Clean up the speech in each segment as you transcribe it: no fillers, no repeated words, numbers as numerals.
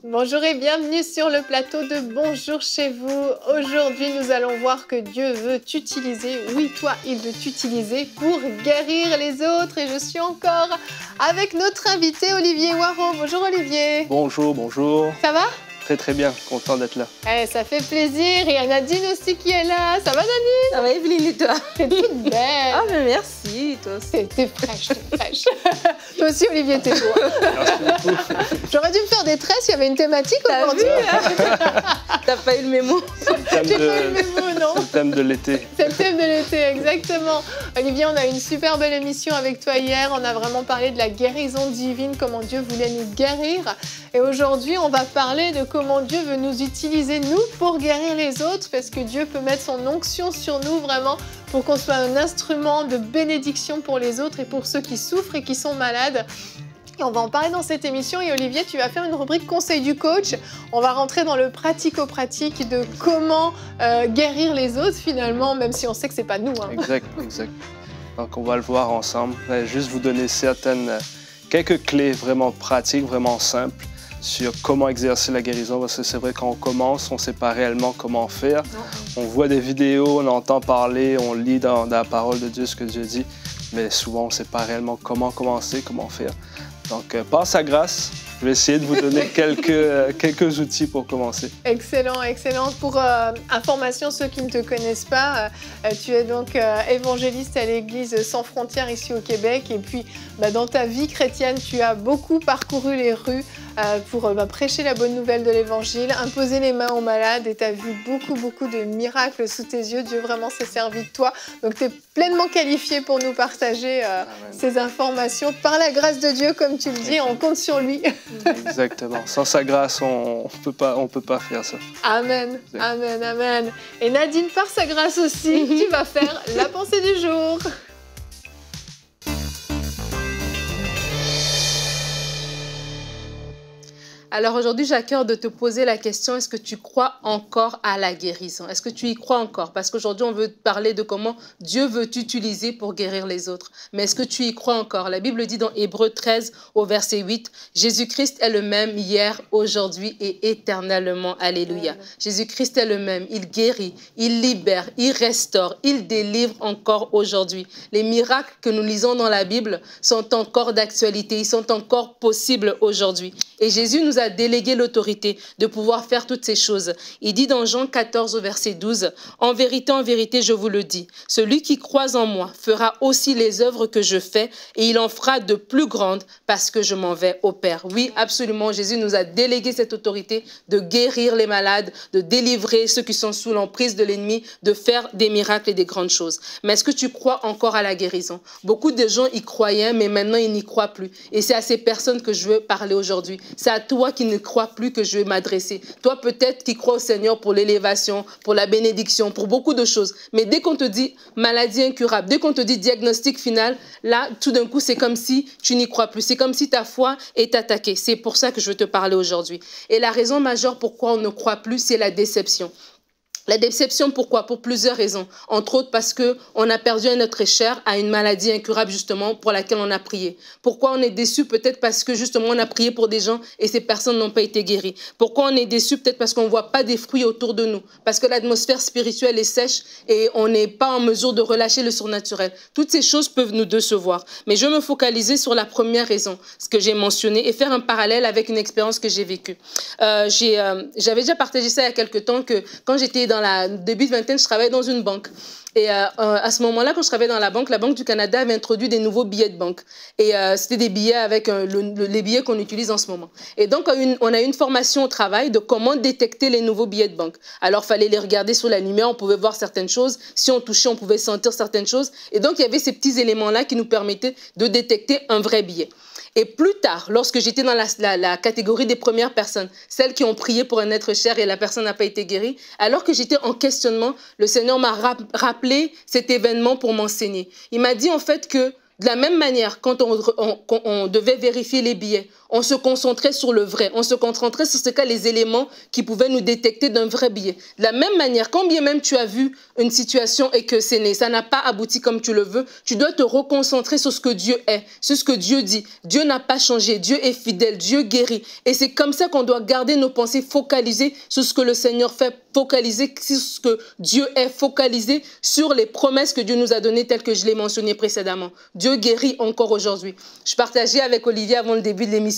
Bonjour et bienvenue sur le plateau de Bonjour chez vous. Aujourd'hui, nous allons voir que Dieu veut t'utiliser, oui toi, il veut t'utiliser pour guérir les autres. Et je suis encore avec notre invité Olivier Waro. Bonjour Olivier. Bonjour, bonjour. Ça va? Très très bien, content d'être là. Ça fait plaisir. Et il y a Nadine aussi qui est là. Ça va Nadine? Ça va Evelyne et toi? T'es toute belle. Ah mais merci, toi aussi. T'es fraîche, t'es fraîche. Toi aussi Olivier, t'es beau. Merci beaucoup. J'aurais dû me faire des tresses, il y avait une thématique aujourd'hui. T'as pas eu le mémo? J'ai pas eu le mémo, non. C'est le thème de l'été. C'est le thème de l'été, exactement. Olivier, on a eu une super belle émission avec toi hier. On a vraiment parlé de la guérison divine, comment Dieu voulait nous guérir. Et aujourd'hui, on va parler de comment Dieu veut nous utiliser, nous, pour guérir les autres, parce que Dieu peut mettre son onction sur nous, vraiment, pour qu'on soit un instrument de bénédiction pour les autres et pour ceux qui souffrent et qui sont malades. Et on va en parler dans cette émission. Et Olivier, tu vas faire une rubrique conseil du coach. On va rentrer dans le pratico-pratique de comment guérir les autres, finalement, même si on sait que c'est pas nous. Hein. Exact, exact. Donc, on va le voir ensemble. Je vais juste vous donner quelques clés vraiment pratiques, vraiment simples, sur comment exercer la guérison, parce que c'est vrai quand on commence, on ne sait pas réellement comment faire. On voit des vidéos, on entend parler, on lit dans la parole de Dieu ce que Dieu dit, mais souvent on ne sait pas réellement comment commencer, comment faire. Donc, par sa grâce, je vais essayer de vous donner quelques outils pour commencer. Excellent, excellent. Pour information, ceux qui ne te connaissent pas, tu es donc évangéliste à l'Église Sans Frontières ici au Québec. Et puis, dans ta vie chrétienne, tu as beaucoup parcouru les rues pour prêcher la bonne nouvelle de l'Évangile, imposer les mains aux malades. Et tu as vu beaucoup de miracles sous tes yeux. Dieu vraiment s'est servi de toi. Donc, tu es pleinement qualifié pour nous partager ces informations. Par la grâce de Dieu, comme tu le dis, on compte sur lui. Exactement. Sans sa grâce, on peut pas faire ça. Amen, amen, amen. Et Nadine, par sa grâce aussi, tu vas faire la pensée du jour. Alors aujourd'hui, j'ai à cœur de te poser la question, est-ce que tu crois encore à la guérison? Est-ce que tu y crois encore? Parce qu'aujourd'hui, on veut parler de comment Dieu veut t'utiliser pour guérir les autres. Mais est-ce que tu y crois encore? La Bible dit dans Hébreux 13 au verset 8, Jésus-Christ est le même hier, aujourd'hui et éternellement. Alléluia. Jésus-Christ est le même. Il guérit, il libère, il restaure, il délivre encore aujourd'hui. Les miracles que nous lisons dans la Bible sont encore d'actualité. Ils sont encore possibles aujourd'hui. Et Jésus nous a délégué l'autorité de pouvoir faire toutes ces choses. Il dit dans Jean 14 au verset 12, « En vérité, je vous le dis, celui qui croit en moi fera aussi les œuvres que je fais et il en fera de plus grandes parce que je m'en vais au Père. » Oui, absolument, Jésus nous a délégué cette autorité de guérir les malades, de délivrer ceux qui sont sous l'emprise de l'ennemi, de faire des miracles et des grandes choses. Mais est-ce que tu crois encore à la guérison? Beaucoup de gens y croyaient, mais maintenant ils n'y croient plus. Et c'est à ces personnes que je veux parler aujourd'hui. C'est à toi qui ne crois plus que je vais m'adresser. Toi peut-être qui crois au Seigneur pour l'élévation, pour la bénédiction, pour beaucoup de choses. Mais dès qu'on te dit maladie incurable, dès qu'on te dit diagnostic final, là tout d'un coup c'est comme si tu n'y crois plus. C'est comme si ta foi est attaquée. C'est pour ça que je veux te parler aujourd'hui. Et la raison majeure pourquoi on ne croit plus, c'est la déception. La déception, pourquoi? Pour plusieurs raisons. Entre autres parce qu'on a perdu un être cher à une maladie incurable justement pour laquelle on a prié. Pourquoi on est déçu? Peut-être parce que justement on a prié pour des gens et ces personnes n'ont pas été guéries. Pourquoi on est déçu? Peut-être parce qu'on ne voit pas des fruits autour de nous. Parce que l'atmosphère spirituelle est sèche et on n'est pas en mesure de relâcher le surnaturel. Toutes ces choses peuvent nous décevoir. Mais je vais me focaliser sur la première raison, ce que j'ai mentionné, et faire un parallèle avec une expérience que j'ai vécue. J'avais déjà partagé ça il y a quelque temps que quand j'étais dans la début de vingtaine, je travaillais dans une banque. Et à ce moment-là, quand je travaillais dans la Banque du Canada avait introduit des nouveaux billets de banque. Et c'était des billets avec les billets qu'on utilise en ce moment. Et donc, on a eu une formation au travail de comment détecter les nouveaux billets de banque. Alors, il fallait les regarder sur la lumière, on pouvait voir certaines choses. Si on touchait, on pouvait sentir certaines choses. Et donc, il y avait ces petits éléments-là qui nous permettaient de détecter un vrai billet. Et plus tard, lorsque j'étais dans la catégorie des premières personnes, celles qui ont prié pour un être cher et la personne n'a pas été guérie, alors que j'étais en questionnement, le Seigneur m'a rappelé cet événement pour m'enseigner. Il m'a dit en fait que de la même manière, quand on devait vérifier les billets, on se concentrait sur le vrai. On se concentrait sur ce cas les éléments qui pouvaient nous détecter d'un vrai billet. De la même manière, quand bien même tu as vu une situation et que ça n'a pas abouti comme tu le veux, tu dois te reconcentrer sur ce que Dieu est, sur ce que Dieu dit. Dieu n'a pas changé, Dieu est fidèle, Dieu guérit. Et c'est comme ça qu'on doit garder nos pensées focalisées sur ce que le Seigneur fait, focalisées sur ce que Dieu est, focalisées sur les promesses que Dieu nous a données telles que je l'ai mentionné précédemment. Dieu guérit encore aujourd'hui. Je partageais avec Olivier avant le début de l'émission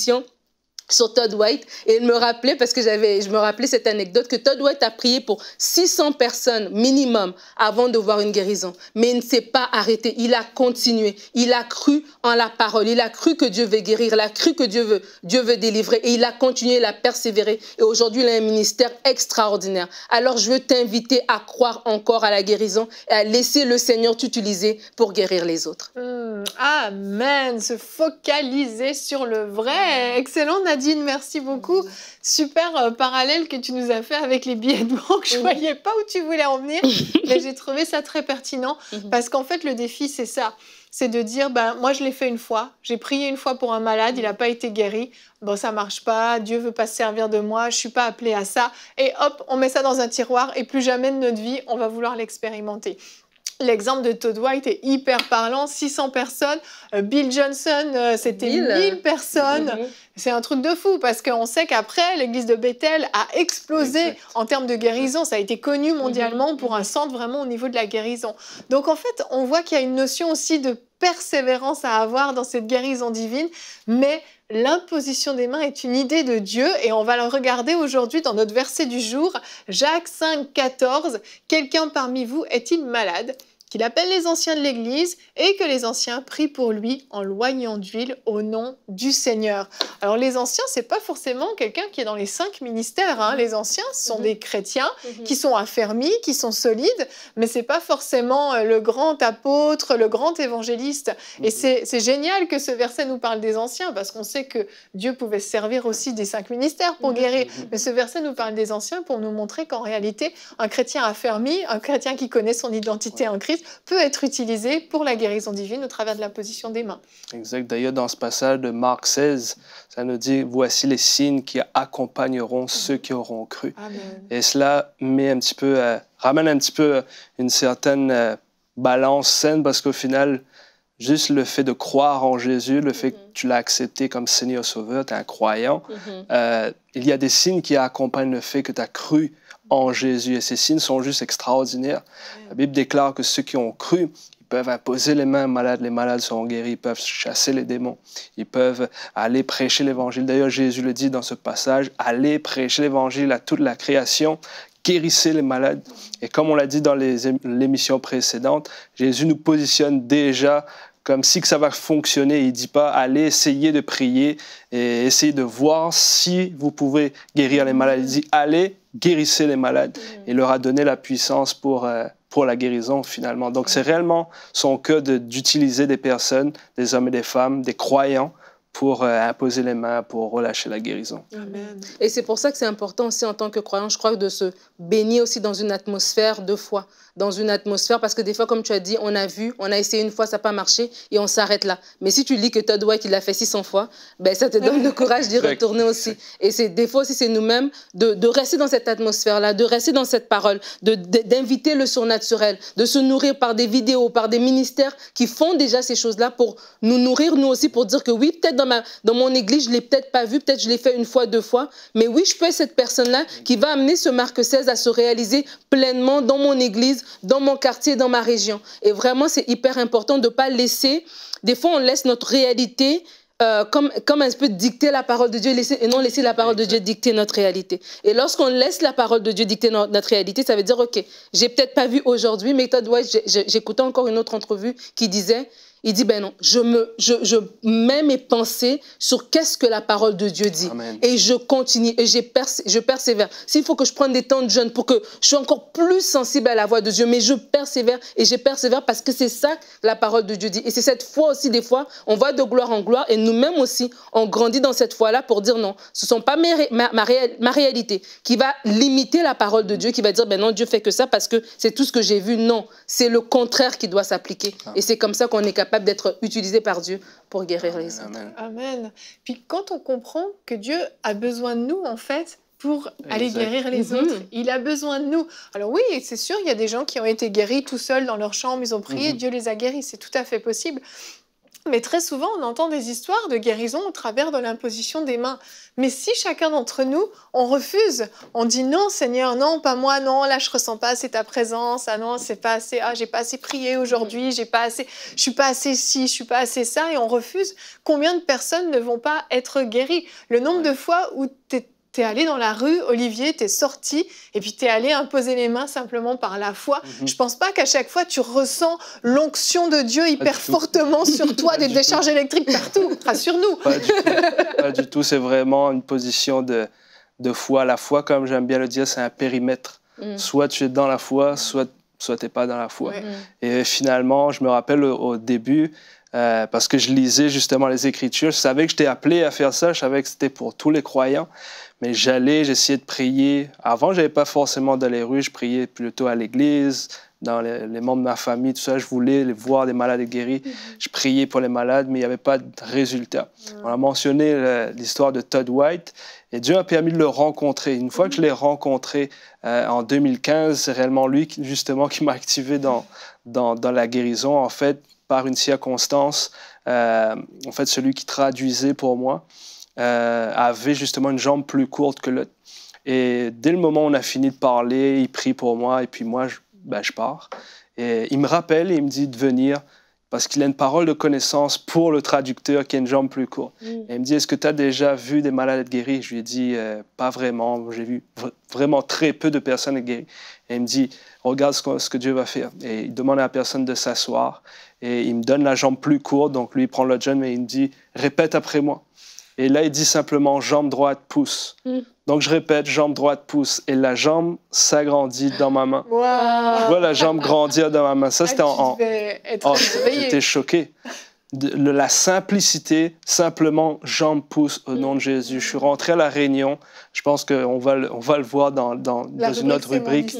sur Todd White et il me rappelait, parce que je me rappelais cette anecdote, que Todd White a prié pour 600 personnes minimum avant de voir une guérison. Mais il ne s'est pas arrêté, il a continué, il a cru en la parole, il a cru que Dieu veut guérir, il a cru que Dieu veut délivrer et il a continué, il a persévéré et aujourd'hui il a un ministère extraordinaire. Alors je veux t'inviter à croire encore à la guérison et à laisser le Seigneur t'utiliser pour guérir les autres. Amen, se focaliser sur le vrai. Excellent Nadine, merci beaucoup. Super parallèle que tu nous as fait avec les billets de banque. Je ne voyais pas où tu voulais en venir, mais j'ai trouvé ça très pertinent parce qu'en fait le défi c'est ça. C'est de dire, moi je l'ai fait une fois, j'ai prié une fois pour un malade, il n'a pas été guéri, bon ça marche pas, Dieu veut pas se servir de moi, je suis pas appelée à ça, et hop, on met ça dans un tiroir et plus jamais de notre vie, on va vouloir l'expérimenter. L'exemple de Todd White est hyper parlant, 600 personnes. Bill Johnson, c'était 1000 personnes. C'est un truc de fou parce qu'on sait qu'après, l'église de Bethel a explosé en termes de guérison. Ça a été connu mondialement pour un centre vraiment au niveau de la guérison. Donc en fait, on voit qu'il y a une notion aussi de persévérance à avoir dans cette guérison divine, mais l'imposition des mains est une idée de Dieu et on va le regarder aujourd'hui dans notre verset du jour, Jacques 5, 14. Quelqu'un parmi vous est-il malade ? Qu'il appelle les anciens de l'Église et que les anciens prient pour lui en loignant d'huile au nom du Seigneur. Alors les anciens, c'est pas forcément quelqu'un qui est dans les 5 ministères. Hein. Les anciens sont des chrétiens qui sont affermis, qui sont solides, mais c'est pas forcément le grand apôtre, le grand évangéliste. Et c'est génial que ce verset nous parle des anciens parce qu'on sait que Dieu pouvait se servir aussi des 5 ministères pour guérir. Mais ce verset nous parle des anciens pour nous montrer qu'en réalité, un chrétien affermi, un chrétien qui connaît son identité en Christ, peut être utilisé pour la guérison divine au travers de l'imposition des mains. Exact. D'ailleurs, dans ce passage de Marc 16, ça nous dit « Voici les signes qui accompagneront ceux qui auront cru ». Et cela ramène un petit peu une certaine balance saine parce qu'au final, juste le fait de croire en Jésus, le fait que tu l'as accepté comme Seigneur Sauveur, tu es un croyant, il y a des signes qui accompagnent le fait que tu as cru en Jésus. Et ces signes sont juste extraordinaires. La Bible déclare que ceux qui ont cru, ils peuvent imposer les mains malades, les malades seront guéris, ils peuvent chasser les démons, ils peuvent aller prêcher l'Évangile. D'ailleurs, Jésus le dit dans ce passage, allez prêcher l'Évangile à toute la création, guérissez les malades. Et comme on l'a dit dans l'émission précédente, Jésus nous positionne déjà comme si que ça va fonctionner. Il ne dit pas, allez essayer de prier et essayer de voir si vous pouvez guérir les malades. Il dit, allez, guérissez les malades. Il leur a donné la puissance pour la guérison, finalement. Donc, c'est réellement son cœur d'utiliser des personnes, des hommes et des femmes, des croyants, pour imposer les mains, pour relâcher la guérison. Amen. Et c'est pour ça que c'est important aussi en tant que croyant, je crois, de se baigner aussi dans une atmosphère de foi. Dans une atmosphère, parce que des fois, comme tu as dit, on a vu, on a essayé une fois, ça n'a pas marché, et on s'arrête là. Mais si tu lis que Todd White, il l'a fait 600 fois, ben, ça te donne le courage d'y retourner aussi. Et des fois aussi, c'est nous-mêmes de rester dans cette atmosphère-là, de rester dans cette parole, d'inviter le surnaturel, de se nourrir par des vidéos, par des ministères qui font déjà ces choses-là pour nous nourrir, nous aussi, pour dire que oui, peut-être dans mon église, je ne l'ai peut-être pas vu, peut-être je l'ai fait une fois, 2 fois, mais oui, je peux être cette personne-là qui va amener ce Marc 16 à se réaliser pleinement dans mon église, dans mon quartier, dans ma région. Et vraiment, c'est hyper important de ne pas laisser... Des fois, on laisse notre réalité comme un peu dicter la parole de Dieu et non laisser la parole de Dieu dicter notre réalité. Et lorsqu'on laisse la parole de Dieu dicter notre réalité, ça veut dire, OK, j'ai peut-être pas vu aujourd'hui, mais Todd White, j'écoutais encore une autre entrevue qui disait... il dit, ben non, je mets mes pensées sur qu'est-ce que la parole de Dieu dit. Amen. Et je continue, et je persévère. S'il faut que je prenne des temps de jeûne pour que je sois encore plus sensible à la voix de Dieu, mais je persévère, et je persévère parce que c'est ça que la parole de Dieu dit. Et c'est cette foi aussi, des fois, on va de gloire en gloire, et nous-mêmes aussi, on grandit dans cette foi-là pour dire non, ce ne sont pas ma réalité qui va limiter la parole de Dieu, qui va dire, ben non, Dieu fait que ça parce que c'est tout ce que j'ai vu. Non, c'est le contraire qui doit s'appliquer. Et c'est comme ça qu'on est capable d'être utilisé par Dieu pour guérir les autres. Amen. Amen. Puis quand on comprend que Dieu a besoin de nous, en fait, pour aller Exact. guérir les autres, il a besoin de nous. Alors oui, c'est sûr, il y a des gens qui ont été guéris tout seuls dans leur chambre, ils ont prié, Dieu les a guéris, c'est tout à fait possible. Mais très souvent, on entend des histoires de guérison au travers de l'imposition des mains. Mais si chacun d'entre nous, on refuse, on dit non Seigneur, non, pas moi, non, là je ressens pas assez ta présence, ah non, c'est pas assez, ah j'ai pas assez prié aujourd'hui, je suis pas assez ci, je suis pas assez ça, et on refuse, combien de personnes ne vont pas être guéries? Le nombre de fois où t'es allé dans la rue, Olivier, t'es sorti, et puis t'es allé imposer les mains simplement par la foi. Je pense pas qu'à chaque fois, tu ressens l'onction de Dieu hyper fortement sur toi, des décharges électriques partout. Rassure-nous. Pas du tout. Pas du tout. C'est vraiment une position de foi. La foi, comme j'aime bien le dire, c'est un périmètre. Soit tu es dans la foi, soit tu n'es pas dans la foi. Ouais. Et finalement, je me rappelle au début, parce que je lisais justement les Écritures, je savais que j'étais appelé à faire ça, je savais que c'était pour tous les croyants. Mais j'essayais de prier. Avant, je n'allais pas forcément dans les rues, je priais plutôt à l'église, dans les membres de ma famille, tout ça. Je voulais voir des malades guéris. Je priais pour les malades, mais il n'y avait pas de résultat. On a mentionné l'histoire de Todd White, et Dieu a permis de le rencontrer. Une fois que je l'ai rencontré en 2015, c'est réellement lui, justement, qui m'a activé dans la guérison, en fait, par une circonstance. En fait, celui qui traduisait pour moi, avait justement une jambe plus courte que l'autre. Et dès le moment où on a fini de parler, il prie pour moi, et puis moi, je pars. Et il me rappelle et il me dit de venir parce qu'il a une parole de connaissance pour le traducteur qui a une jambe plus courte. Et il me dit, est-ce que tu as déjà vu des malades être guéris? Je lui ai dit, pas vraiment. J'ai vu vraiment très peu de personnes être guéries. Et il me dit, regarde ce que Dieu va faire. Et il demande à la personne de s'asseoir. Et il me donne la jambe plus courte. Donc lui, il prend le jeune et il me dit, répète après moi. Et là, il dit simplement jambe droite, pouce. Donc, je répète, jambe droite, pouce. Et la jambe s'agrandit dans ma main. Wow. Je vois la jambe grandir dans ma main. Ça, c'était j'étais choqué. La simplicité, simplement jambe, pouce au nom de Jésus. Je suis rentré à la Réunion. Je pense qu'on va le voir dans une autre rubrique.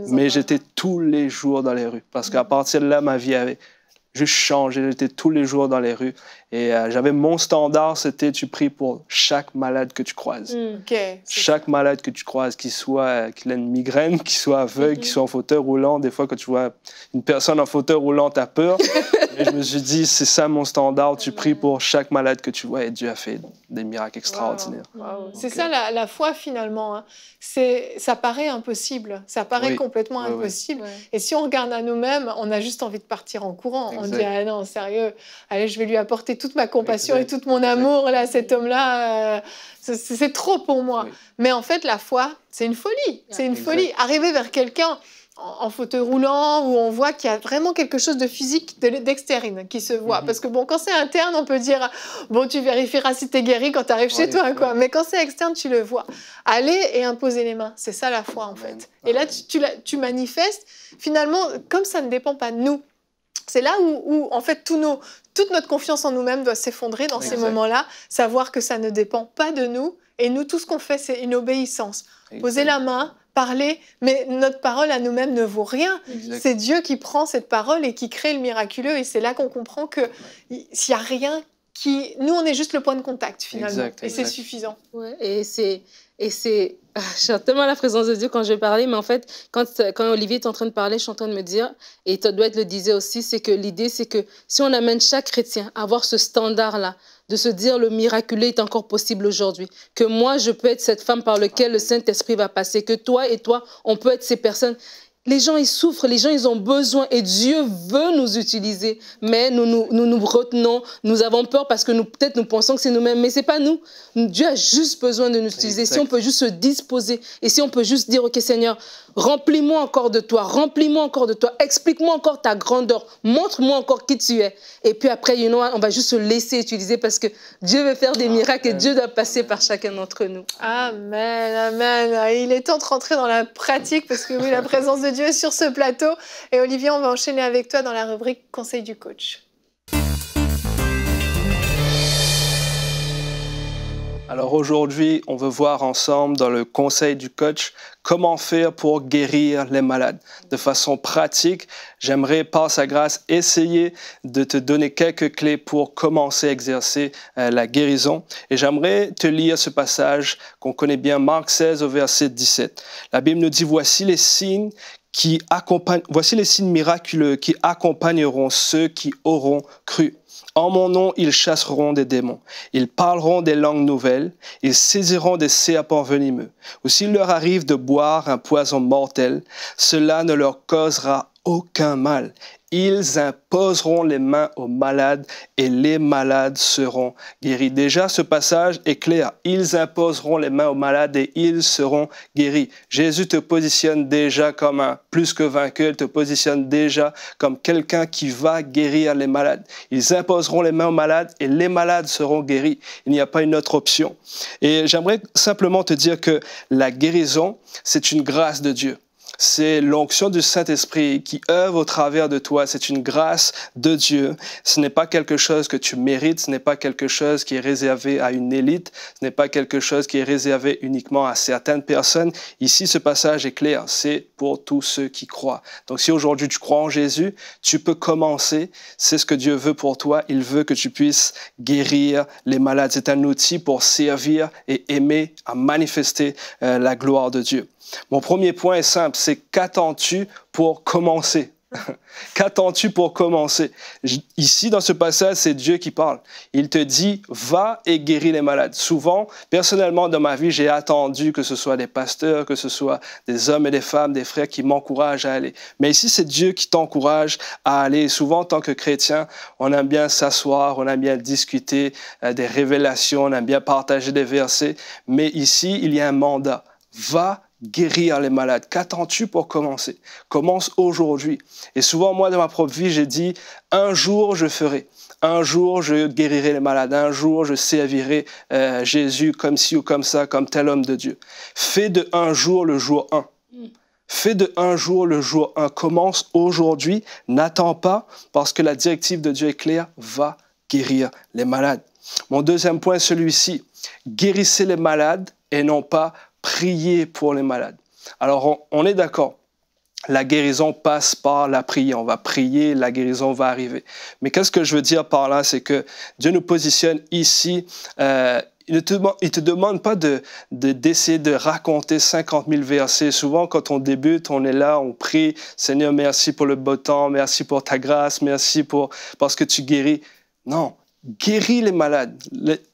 Mais j'étais tous les jours dans les rues. Parce qu'à partir de là, ma vie avait juste changé. J'étais tous les jours dans les rues. Et j'avais mon standard, c'était tu pries pour chaque malade que tu croises. Chaque malade que tu croises, qu'il ait une migraine, qu'il soit aveugle, qu'il soit en fauteuil roulant. Des fois, quand tu vois une personne en fauteuil roulant, tu as peur. Et je me suis dit, c'est ça mon standard. Tu pries pour chaque malade que tu vois. Et Dieu a fait des miracles extraordinaires. C'est ça la foi finalement. Hein. Ça paraît impossible. Ça paraît complètement impossible. Et si on regarde à nous-mêmes, on a juste envie de partir en courant. On dit, ah non, sérieux, allez, je vais lui apporter toute ma compassion et tout mon amour, là, cet homme-là, c'est trop pour moi. Mais en fait, la foi, c'est une folie. C'est une folie. Arriver vers quelqu'un en fauteuil roulant où on voit qu'il y a vraiment quelque chose de physique, d'externe qui se voit. Parce que bon, quand c'est interne, on peut dire, bon, tu vérifieras si t'es guéri quand t'arrives chez toi, quoi. Mais quand c'est externe, tu le vois. Aller et imposer les mains, c'est ça la foi, en fait. Et là, tu manifestes, finalement, comme ça ne dépend pas de nous. C'est là où en fait, toute notre confiance en nous-mêmes doit s'effondrer dans ces moments-là, savoir que ça ne dépend pas de nous. Et nous, tout ce qu'on fait, c'est une obéissance. Poser la main, parler, mais notre parole à nous-mêmes ne vaut rien. C'est Dieu qui prend cette parole et qui crée le miraculeux. Et c'est là qu'on comprend qu'il n'y a rien qui... Nous, on est juste le point de contact, finalement. Et c'est suffisant. Ouais, et c'est... J'ai tellement la présence de Dieu quand je parlais, mais en fait, quand Olivier est en train de parler, je suis en train de me dire, et Todd White le disait aussi, c'est que l'idée, c'est que si on amène chaque chrétien à avoir ce standard-là, de se dire le miraculé est encore possible aujourd'hui, que moi, je peux être cette femme par laquelle le Saint-Esprit va passer, que toi et toi, on peut être ces personnes. Les gens, ils souffrent, les gens, ils ont besoin et Dieu veut nous utiliser. Mais nous retenons, nous avons peur parce que peut-être nous pensons que c'est nous-mêmes, mais ce n'est pas nous. Dieu a juste besoin de nous utiliser. Si on peut juste se disposer et si on peut juste dire, OK Seigneur, Remplis-moi encore de toi, remplis-moi encore de toi, explique-moi encore ta grandeur, montre-moi encore qui tu es. Et puis après, on va juste se laisser utiliser parce que Dieu veut faire des miracles et Dieu doit passer par chacun d'entre nous. Amen, amen. Il est temps de rentrer dans la pratique parce que oui, la présence de Dieu est sur ce plateau. Et Olivier, on va enchaîner avec toi dans la rubrique Conseil du coach. Alors aujourd'hui, on veut voir ensemble dans le conseil du coach comment faire pour guérir les malades. De façon pratique, j'aimerais par sa grâce essayer de te donner quelques clés pour commencer à exercer la guérison. Et j'aimerais te lire ce passage qu'on connaît bien, Marc 16 au verset 17. La Bible nous dit, voici les signes miraculeux qui accompagneront ceux qui auront cru. En mon nom, ils chasseront des démons. Ils parleront des langues nouvelles. Ils saisiront des serpents venimeux. Ou s'il leur arrive de boire un poison mortel, cela ne leur causera aucun mal. Ils imposeront les mains aux malades et les malades seront guéris. Déjà, ce passage est clair. Ils imposeront les mains aux malades et ils seront guéris. Jésus te positionne déjà comme un plus que vainqueur. Il te positionne déjà comme quelqu'un qui va guérir les malades. Ils imposeront les mains aux malades et les malades seront guéris. Il n'y a pas une autre option. Et j'aimerais simplement te dire que la guérison, c'est une grâce de Dieu. C'est l'onction du Saint-Esprit qui œuvre au travers de toi. C'est une grâce de Dieu. Ce n'est pas quelque chose que tu mérites. Ce n'est pas quelque chose qui est réservé à une élite. Ce n'est pas quelque chose qui est réservé uniquement à certaines personnes. Ici, ce passage est clair. C'est pour tous ceux qui croient. Donc, si aujourd'hui tu crois en Jésus, tu peux commencer. C'est ce que Dieu veut pour toi. Il veut que tu puisses guérir les malades. C'est un outil pour servir et aimer, à manifester la gloire de Dieu. Mon premier point est simple, c'est qu'attends-tu pour commencer? Qu'attends-tu pour commencer? Ici, dans ce passage, c'est Dieu qui parle. Il te dit, va et guéris les malades. Souvent, personnellement, dans ma vie, j'ai attendu que ce soit des pasteurs, que ce soit des hommes et des femmes, des frères qui m'encouragent à aller. Mais ici, c'est Dieu qui t'encourage à aller. Et souvent, en tant que chrétien, on aime bien s'asseoir, on aime bien discuter des révélations, on aime bien partager des versets. Mais ici, il y a un mandat. Va guérir les malades. Qu'attends-tu pour commencer? Commence aujourd'hui. Et souvent, moi, dans ma propre vie, j'ai dit, un jour, je ferai. Un jour, je guérirai les malades. Un jour, je servirai Jésus comme ci ou comme ça, comme tel homme de Dieu. Fais de un jour le jour 1. Fais de un jour le jour 1. Commence aujourd'hui. N'attends pas, parce que la directive de Dieu est claire. Va guérir les malades. Mon deuxième point est celui-ci. Guérissez les malades et non pas prier pour les malades. Alors, on est d'accord. La guérison passe par la prière. On va prier, la guérison va arriver. Mais qu'est-ce que je veux dire par là? C'est que Dieu nous positionne ici. Il ne te demande pas d'essayer de raconter 50 000 versets. Souvent, quand on débute, on est là, on prie. Seigneur, merci pour le beau temps, merci pour ta grâce, merci parce que tu guéris. Non. Guéris les malades.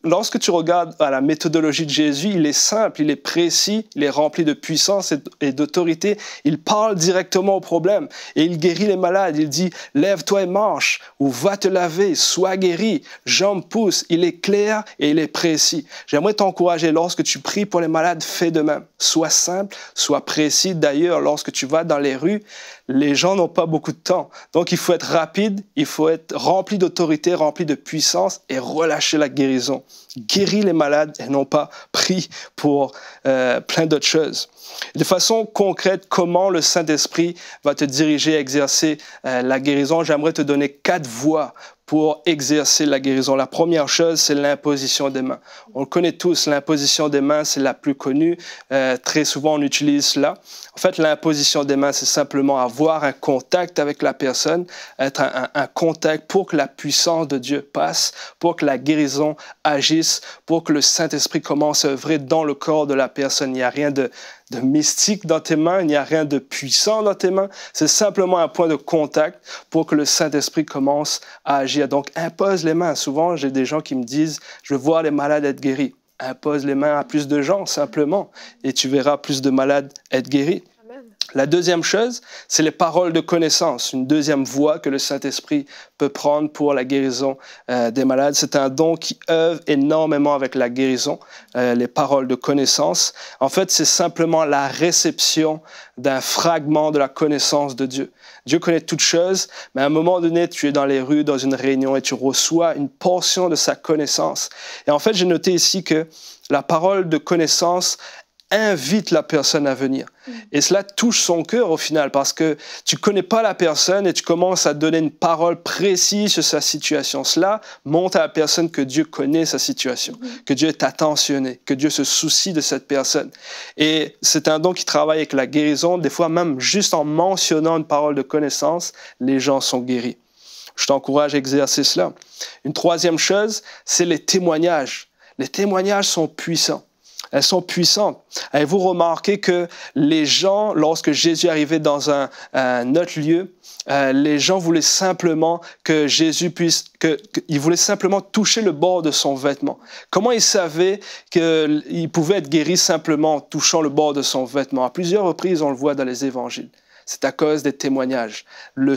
Lorsque tu regardes à la méthodologie de Jésus, il est simple, il est précis, il est rempli de puissance et d'autorité. Il parle directement au problème et il guérit les malades. Il dit, lève-toi et marche, ou va te laver, sois guéri, jambes poussent. Il est clair et il est précis. J'aimerais t'encourager, lorsque tu pries pour les malades, fais de même. Sois simple, sois précis. D'ailleurs, lorsque tu vas dans les rues, les gens n'ont pas beaucoup de temps. Donc, il faut être rapide, il faut être rempli d'autorité, rempli de puissance et relâcher la guérison. Guéris les malades et non pas prie pour plein d'autres choses. De façon concrète, comment le Saint-Esprit va te diriger à exercer la guérison? J'aimerais te donner 4 voies pour exercer la guérison. La première chose, c'est l'imposition des mains. On le connaît tous, l'imposition des mains, c'est la plus connue. Très souvent, on utilise cela. En fait, l'imposition des mains, c'est simplement avoir un contact avec la personne, être un contact pour que la puissance de Dieu passe, pour que la guérison agisse, pour que le Saint-Esprit commence à œuvrer dans le corps de la personne. Il n'y a rien de mystique dans tes mains, il n'y a rien de puissant dans tes mains. C'est simplement un point de contact pour que le Saint-Esprit commence à agir. Donc, impose les mains. Souvent, j'ai des gens qui me disent, je veux voir les malades être guéris. Impose les mains à plus de gens, simplement, et tu verras plus de malades être guéris. Amen. La deuxième chose, c'est les paroles de connaissance, une deuxième voie que le Saint-Esprit peut prendre pour la guérison des malades. C'est un don qui œuvre énormément avec la guérison, les paroles de connaissance. En fait, c'est simplement la réception d'un fragment de la connaissance de Dieu. Dieu connaît toutes choses, mais à un moment donné, tu es dans les rues, dans une réunion, et tu reçois une portion de sa connaissance. Et en fait, j'ai noté ici que la parole de connaissance invite la personne à venir. Et cela touche son cœur au final, parce que tu ne connais pas la personne et tu commences à donner une parole précise sur sa situation. Cela montre à la personne que Dieu connaît sa situation, que Dieu est attentionné, que Dieu se soucie de cette personne. Et c'est un don qui travaille avec la guérison. Des fois, même juste en mentionnant une parole de connaissance, les gens sont guéris. Je t'encourage à exercer cela. Une troisième chose, c'est les témoignages. Les témoignages sont puissants. Elles sont puissantes. Avez-vous remarqué que les gens, lorsque Jésus arrivait dans un autre lieu, les gens voulaient simplement que Jésus puisse, ils voulaient simplement toucher le bord de son vêtement. Comment ils savaient qu'ils pouvaient être guéris simplement en touchant le bord de son vêtement? À plusieurs reprises, on le voit dans les évangiles. C'est à cause des témoignages. Le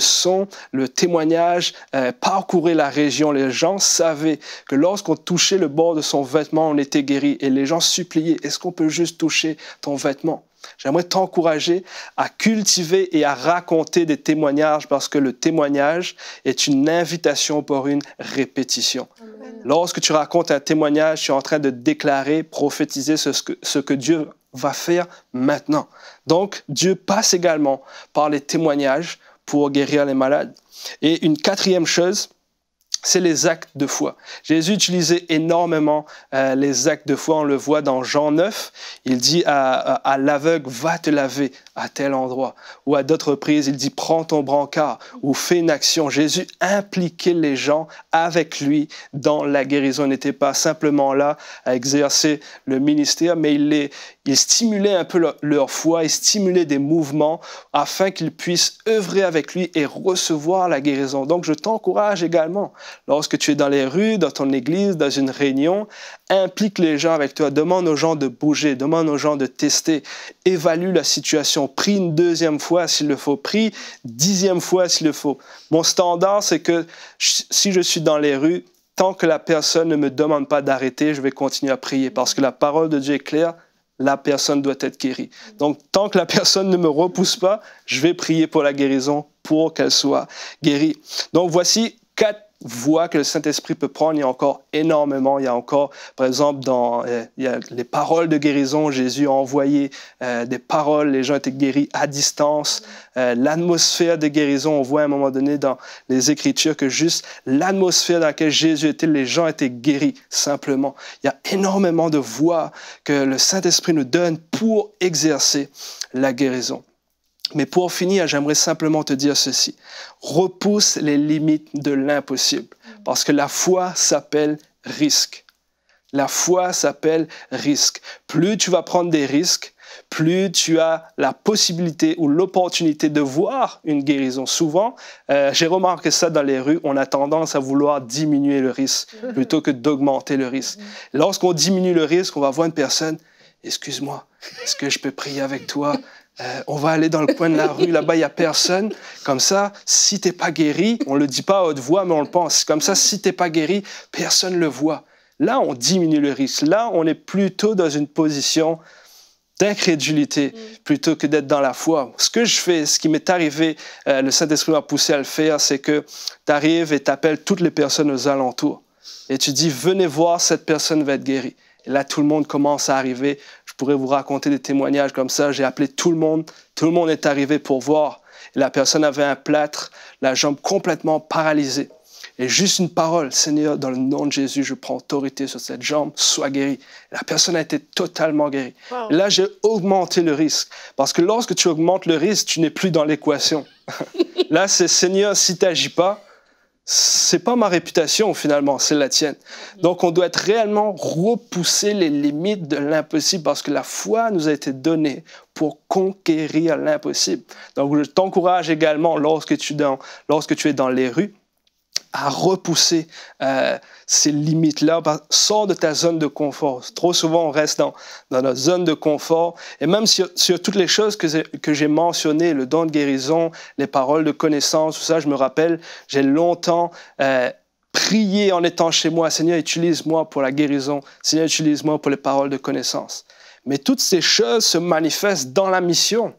témoignage parcourait la région. Les gens savaient que lorsqu'on touchait le bord de son vêtement, on était guéri. Et les gens suppliaient, est-ce qu'on peut juste toucher ton vêtement? J'aimerais t'encourager à cultiver et à raconter des témoignages parce que le témoignage est une invitation pour une répétition. Amen. Lorsque tu racontes un témoignage, tu es en train de déclarer, prophétiser ce que Dieu va faire maintenant. Donc, Dieu passe également par les témoignages pour guérir les malades. Et une quatrième chose, c'est les actes de foi. Jésus utilisait énormément les actes de foi. On le voit dans Jean 9. Il dit à l'aveugle, va te laver à tel endroit. Ou à d'autres reprises, il dit, prends ton brancard ou fais une action. Jésus impliquait les gens avec lui dans la guérison. Il n'était pas simplement là à exercer le ministère, mais il stimulait un peu leur foi, il stimulait des mouvements afin qu'ils puissent œuvrer avec lui et recevoir la guérison. Donc, je t'encourage également, lorsque tu es dans les rues, dans ton église, dans une réunion, implique les gens avec toi, demande aux gens de bouger, demande aux gens de tester, évalue la situation, prie une deuxième fois s'il le faut, prie 10e fois s'il le faut. Mon standard, c'est que si je suis dans les rues, tant que la personne ne me demande pas d'arrêter, je vais continuer à prier parce que la parole de Dieu est claire, la personne doit être guérie. Donc, tant que la personne ne me repousse pas, je vais prier pour la guérison pour qu'elle soit guérie. Donc, voici 4 voies que le Saint-Esprit peut prendre. Il y a encore énormément. Il y a encore, par exemple, il y a les paroles de guérison. Jésus a envoyé des paroles. Les gens étaient guéris à distance. L'atmosphère de guérison, on voit à un moment donné dans les Écritures que juste l'atmosphère dans laquelle Jésus était, les gens étaient guéris simplement. Il y a énormément de voies que le Saint-Esprit nous donne pour exercer la guérison. Mais pour finir, j'aimerais simplement te dire ceci. Repousse les limites de l'impossible. Parce que la foi s'appelle risque. La foi s'appelle risque. Plus tu vas prendre des risques, plus tu as la possibilité ou l'opportunité de voir une guérison. Souvent, j'ai remarqué ça dans les rues, on a tendance à vouloir diminuer le risque plutôt que d'augmenter le risque. Lorsqu'on diminue le risque, on va voir une personne, « Excuse-moi, est-ce que je peux prier avec toi ?» On va aller dans le coin de la rue, là-bas, il n'y a personne. Comme ça, si tu n'es pas guéri, on ne le dit pas à haute voix, mais on le pense. Comme ça, si tu n'es pas guéri, personne ne le voit. Là, on diminue le risque. Là, on est plutôt dans une position d'incrédulité plutôt que d'être dans la foi. Ce que je fais, ce qui m'est arrivé, le Saint-Esprit m'a poussé à le faire, c'est que tu arrives et tu appelles toutes les personnes aux alentours. Et tu dis, venez voir, cette personne va être guérie. Et là, tout le monde commence à arriver. Je pourrais vous raconter des témoignages comme ça. J'ai appelé tout le monde est arrivé pour voir. Et la personne avait un plâtre, la jambe complètement paralysée. Et juste une parole, Seigneur, dans le nom de Jésus, je prends autorité sur cette jambe, sois guéri. Et la personne a été totalement guérie. Wow. Et là, j'ai augmenté le risque. Parce que lorsque tu augmentes le risque, tu n'es plus dans l'équation. Là, c'est Seigneur, si tu n'agis pas, c'est pas ma réputation finalement, c'est la tienne. Donc on doit être réellement repousser les limites de l'impossible parce que la foi nous a été donnée pour conquérir l'impossible. Donc je t'encourage également lorsque tu es dans les rues à repousser ces limites-là. Sors de ta zone de confort. Trop souvent, on reste dans notre zone de confort. Et même sur toutes les choses que j'ai mentionnées, le don de guérison, les paroles de connaissance, tout ça, je me rappelle, j'ai longtemps prié en étant chez moi. Seigneur, utilise-moi pour la guérison. Seigneur, utilise-moi pour les paroles de connaissance. Mais toutes ces choses se manifestent dans la mission,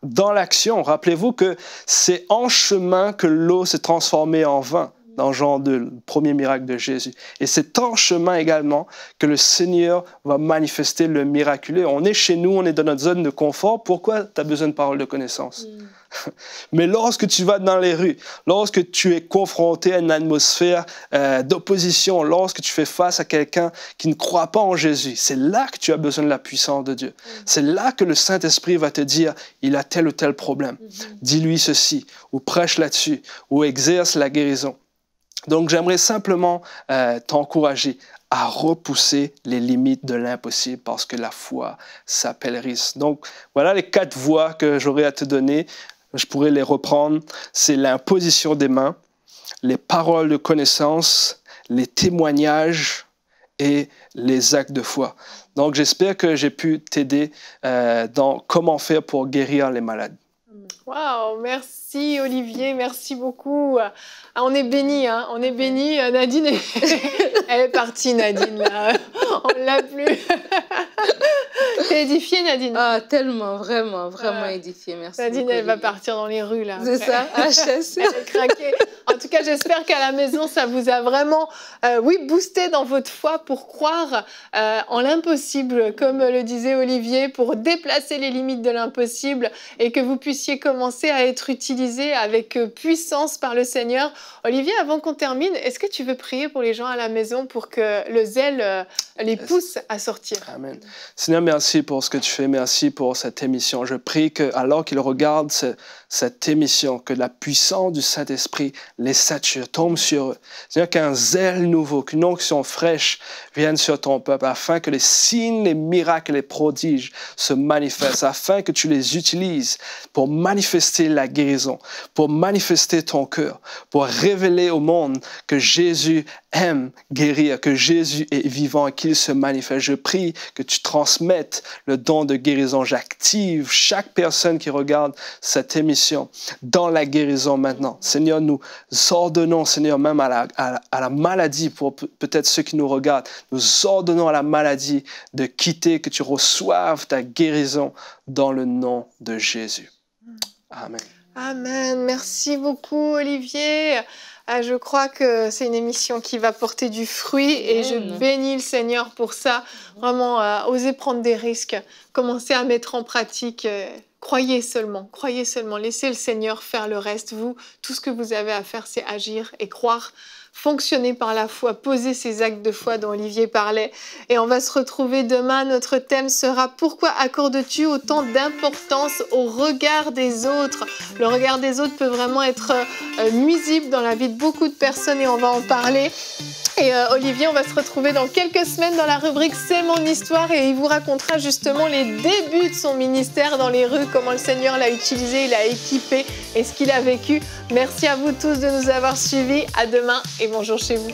dans l'action. Rappelez-vous que c'est en chemin que l'eau s'est transformée en vin, dans Jean 2, le premier miracle de Jésus. Et c'est en chemin également que le Seigneur va manifester le miraculeux. On est chez nous, on est dans notre zone de confort. Pourquoi tu as besoin de paroles de connaissance? Mais lorsque tu vas dans les rues, lorsque tu es confronté à une atmosphère d'opposition, lorsque tu fais face à quelqu'un qui ne croit pas en Jésus, c'est là que tu as besoin de la puissance de Dieu. C'est là que le Saint-Esprit va te dire, il a tel ou tel problème. Dis-lui ceci, ou prêche là-dessus, ou exerce la guérison. Donc, j'aimerais simplement t'encourager à repousser les limites de l'impossible parce que la foi s'appelle risque. Donc, voilà les 4 voies que j'aurais à te donner. Je pourrais les reprendre. C'est l'imposition des mains, les paroles de connaissance, les témoignages et les actes de foi. Donc, j'espère que j'ai pu t'aider dans comment faire pour guérir les malades. Waouh, merci Olivier, merci beaucoup. Ah, on est bénis, hein, on est bénis. Nadine, elle est partie, Nadine, là. On ne l'a plus. T'es édifiée, Nadine? Ah, tellement, vraiment, vraiment édifiée, merci. Nadine, beaucoup, elle va partir dans les rues, là. C'est ça, ah, je suis sûre. Elle est craquée. En tout cas, j'espère qu'à la maison, ça vous a vraiment, boosté dans votre foi pour croire en l'impossible, comme le disait Olivier, pour déplacer les limites de l'impossible et que vous puissiez commencer à être utilisé avec puissance par le Seigneur. Olivier, avant qu'on termine, est-ce que tu veux prier pour les gens à la maison pour que le zèle les pousse à sortir? Amen. Seigneur, merci pour ce que tu fais. Merci pour cette émission. Je prie que, alors qu'ils regardent cette émission, que la puissance du Saint-Esprit les sature, tombe sur eux. Seigneur, qu'un zèle nouveau, qu'une onction fraîche vienne sur ton peuple, afin que les signes, les miracles, les prodiges se manifestent, afin que tu les utilises pour manifester la guérison, pour manifester ton cœur, pour révéler au monde que Jésus aime guérir, que Jésus est vivant et qu'il se manifeste. Je prie que tu transmettes le don de guérison. J'active chaque personne qui regarde cette émission dans la guérison maintenant. Seigneur, nous ordonnons, Seigneur, même à la maladie, pour peut-être ceux qui nous regardent, nous ordonnons à la maladie de quitter, que tu reçoives ta guérison dans le nom de Jésus. Amen. Amen. Merci beaucoup, Olivier. Je crois que c'est une émission qui va porter du fruit et je bénis le Seigneur pour ça. Vraiment, oser prendre des risques, commencer à mettre en pratique. Croyez seulement, laissez le Seigneur faire le reste. Vous, tout ce que vous avez à faire, c'est agir et croire. Fonctionner par la foi, poser ces actes de foi dont Olivier parlait. Et on va se retrouver demain. Notre thème sera « Pourquoi accordes-tu autant d'importance au regard des autres ?» Le regard des autres peut vraiment être nuisible dans la vie de beaucoup de personnes et on va en parler. Et Olivier, on va se retrouver dans quelques semaines dans la rubrique « C'est mon histoire » et il vous racontera justement les débuts de son ministère dans les rues, comment le Seigneur l'a utilisé, l'a équipé et ce qu'il a vécu. Merci à vous tous de nous avoir suivis. À demain et bonjour chez vous.